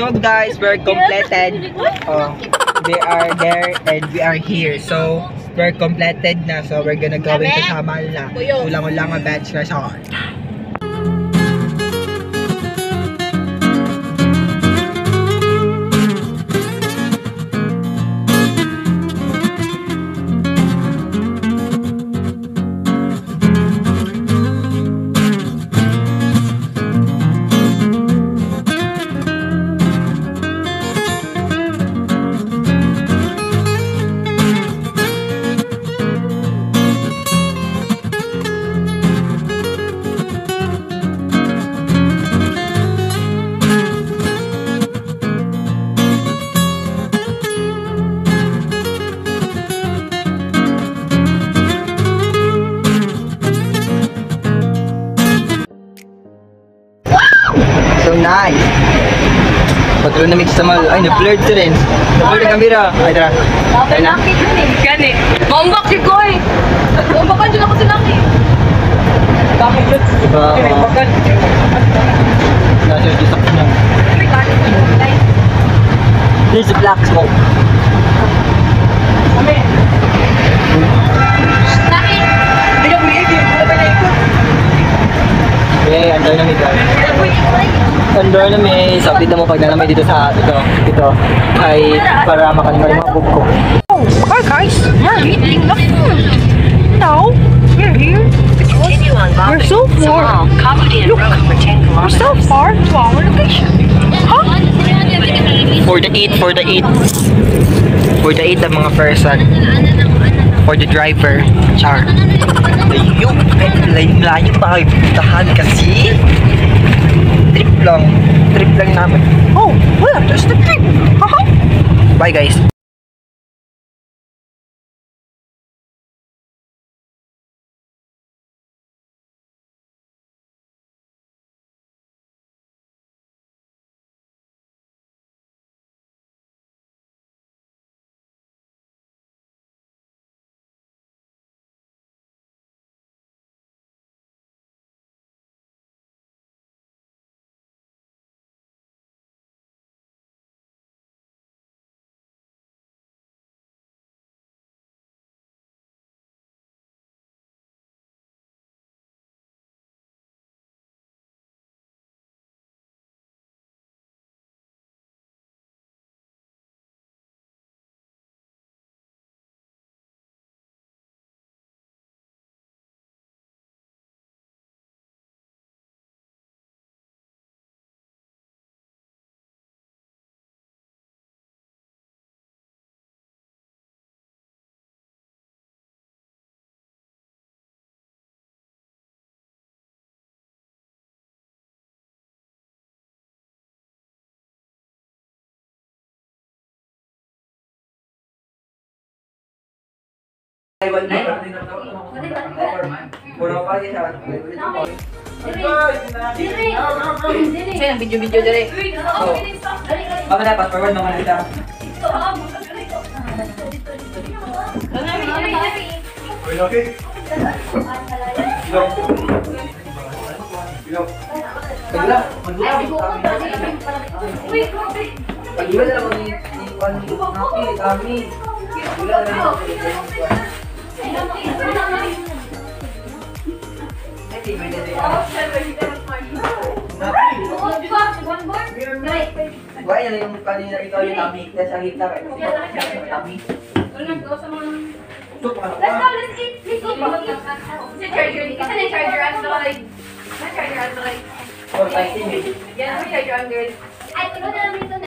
So guys, we're completed. They are there and we are here. So we're completed na. So we're gonna go into Samal na. Ulang-ulang batch resort. So nice! Patulong na mix sa mal. Ay, na-blurred to rin. Na-blurred ang camera. Ay, tara. Ay na. Gani. Maumbak si Koy! Maumbakan dyan ako sa laki. Bakit yun? Bakit? Nasa yung disak niya. There's a black smoke. Kami. Laki! Hindi ka buhigil. Wala ba na-ikot? Okay, andar na may guys. Andar na may sabit na mo pag nanamay dito sa ito ay para makalimar yung mga book ko. Oh, hi guys! We're eating the food! Now, we're here. We're so far. Look, we're so far to our location. Huh? For the eat ang mga person. For the driver, char. Ayun, layo pa kayo puntahan kasi trip lang namin. Oh, well, that's the trip. Bye guys. Saya yang video-video dari. Apa dapat perwan naman kita? Okay. Why na yung kanina ito yung lamig na sa gitna kayo? Let's go, let's eat. Let's eat. Sa charger, kasi na charger as the like. Na charger as the like. Or fighting. Yeah, may charger ang girl. Ay, tulog na namin ito na.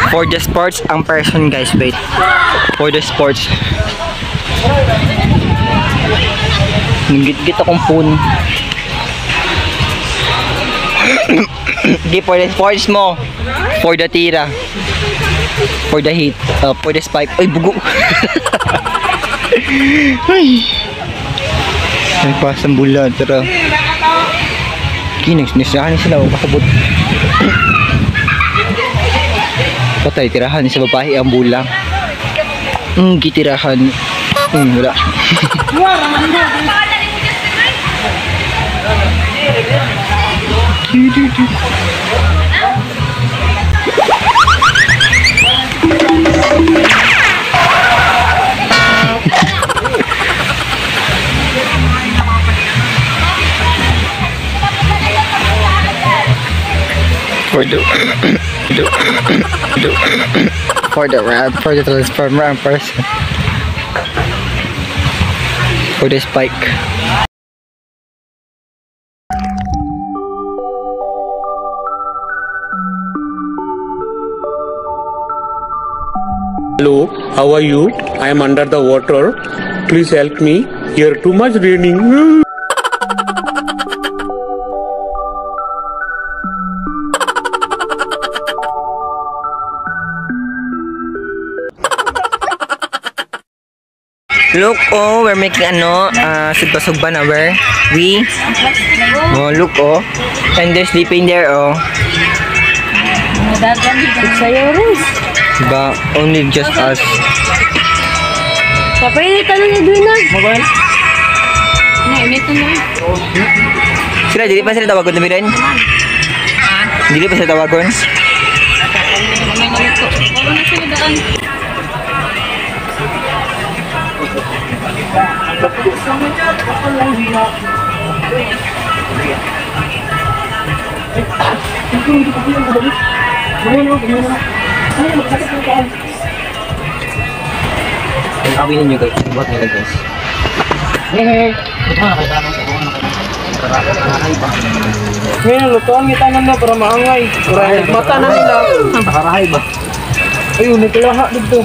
For the sports ang person guys, wait. For the sports. Git-git akong phone. Di for the sports mo. For the tira. For the heat. For the spike. Ay, bugo. Ay. Ay, pasang bulan. Tara. Kinagsnisahan sila. Makasabot. Patay, tirahan sa babae ang bulang. Gitirahan. Wala. For the transformer person. For the spike. Hello, how are you? I am under the water. Please help me. Here too much raining. Look, oh, we're making sugba-sugba na where we. Oh, look, oh. And they're sleeping there, oh. Diba? Only just us. Papalitan na doon na. Mobile? Sila, dili pa sila tawagon na miren? Dili pa sila tawagon? Kawinin nyo guys, buat nila guys. Ngayon, lutuan kita na para maangay. Para mata na nila. Nakarahay ba? Ayun, nagkalaha dito.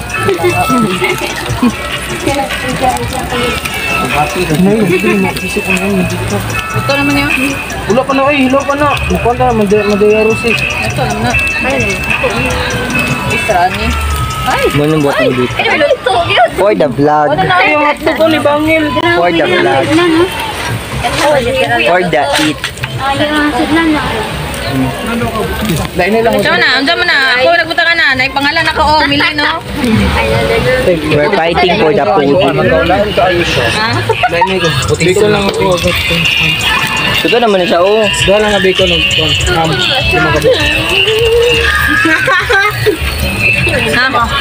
Ito naman yun. Hula pa na, hilo pa na. Lukuan ka na, madayaro si. Ito naman na. Ayun. Isra ni. Ay! Muna buat mo dito. For the vlog. Ay, yung hotdog ko ni Bangil. For the vlog. For the eat. Dahil nila mo. Andiyan mo na. Ako nagpunta ka na. Naipangalan ako. Oh, Mili, no? We're fighting for the food. Dito lang ako. Ito naman na siya, oh. Dahil lang nabi ko nung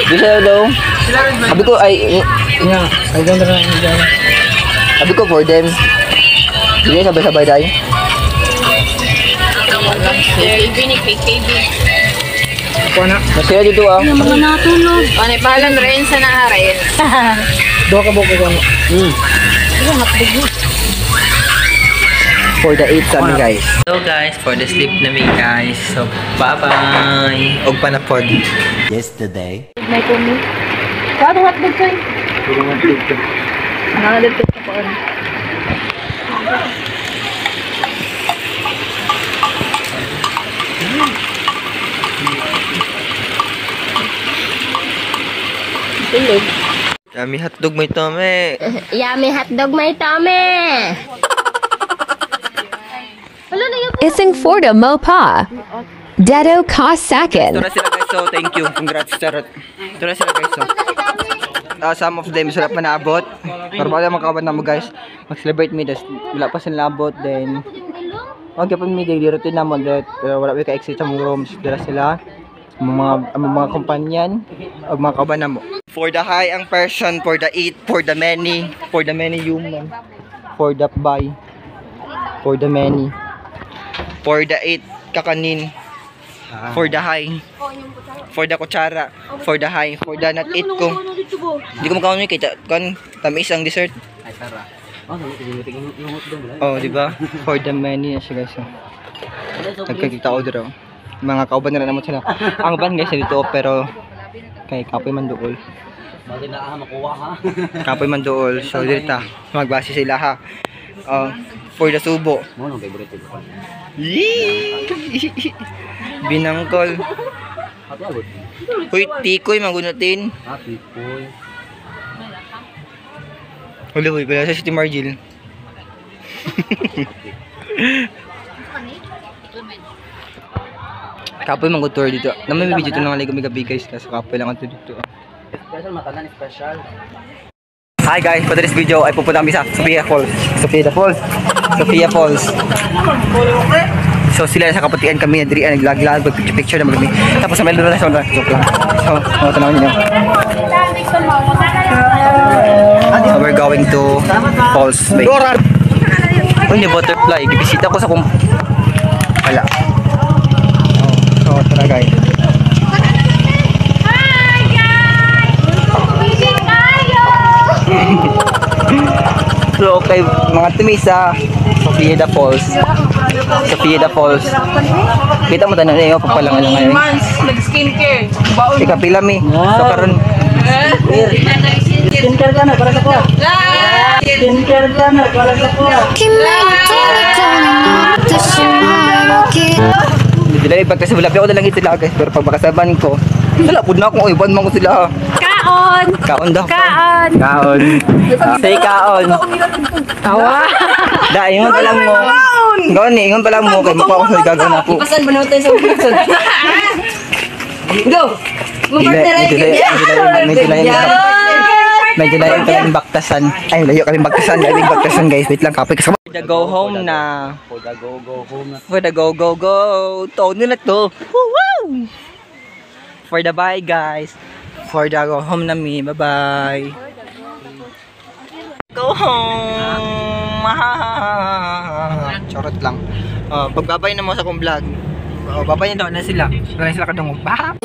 Di siya daw. Sabi ko, I don't know. sabi ko for them. Hindi niya sabay-sabay tayo. KB ni KB. Masaya dito, ah. Mga natulog. Ano, pahalan rin sa naharin. Doon ka buko ko. For the eat kami guys. So guys, for the sleep namin guys. So bye-bye. Og pa na pod. Yesterday. May kumi. Kado hotdog kayo? Nangadagdag na po. Tulog. Yummy hotdog may tome. Yummy hotdog may tome. Ising Forda Mopa. Dedo Kosakin. Ito na sila guys. So thank you. Congrats Charot. Ito na sila guys. So. Some of them sila pa naabot. Para ba makawan na mo guys. Mag-celebrate me. Wala pa sila naabot. Then okay pa mi daily routine na mo. Wala pa ka-exit sa mga rooms. Dala sila. Mga kumpanyan. O mga kaban na mo. For the high ang person. For the eat. For the many. For the many human. For the buy. For the many. For the eat kakanin. For the high. For the kutsara. For the high. For the not eat ko. Hindi ko makakaon kita. Kan tamis ang dessert. Oh, di ba? For the many na siya guys. Nagkakita order. mga kauban na naman sila. Ang ban guys dito pero kay Kapoy Manduol. Bagay na makuha ha. Kapoy Manduol. So dito magbase sila ha. For the subo. Mo no favorite ko. Binangkol. Ato agad. Uy, tikoy magunutin. Happy boy. Huli, pala sa City Margil. Kapoy mag-tour dito. Naman may video ito ng gabi guys. Nasa kapoy lang ito dito. Special matanan special. Hi guys, for this video ay pupunta kami sa Sophia Falls. Sophia Falls. So sila sa kapatian kami na diri naglag-lag, picture na magami. Tapos sa meron na sa joke lang. So, tanawin niyo. So we're going to Falls Bay. Uy, ni butterfly. Bibisita ko sa kung... Wala. So, tara guys. So, okay, mga tumisa, Sophia the Falls. Kita mo tanan niyo papalangan ngayon. Nag-skincare. Ika pila mi. So karon Skincare ka na para sa ko. Skincare ka na para sa ko. Dili pagkasabala ko na lang ito lang guys, pero pag makasaban ko, wala pud na akong iban man ko sila. Kaon daw. Kaon. Say kaon. Tawa. Da, ingon pa lang mo. Ingon pa lang mo kay mukha ko sa gagawin ako. Pasan ba natin sa ulisan? Go! Medyo layo kami baktasan. Ay, layo kami baktasan guys. Wait lang, kapoy kasama. For the go home na. For the go home na. For the go. Tono na to. Woo! For the bye guys. For the go home na mi. Bye-bye. Go home. Charot lang. Pagbabay na mo sa kong vlog. Babay na daw na sila. Wala sila kadungog. Bye!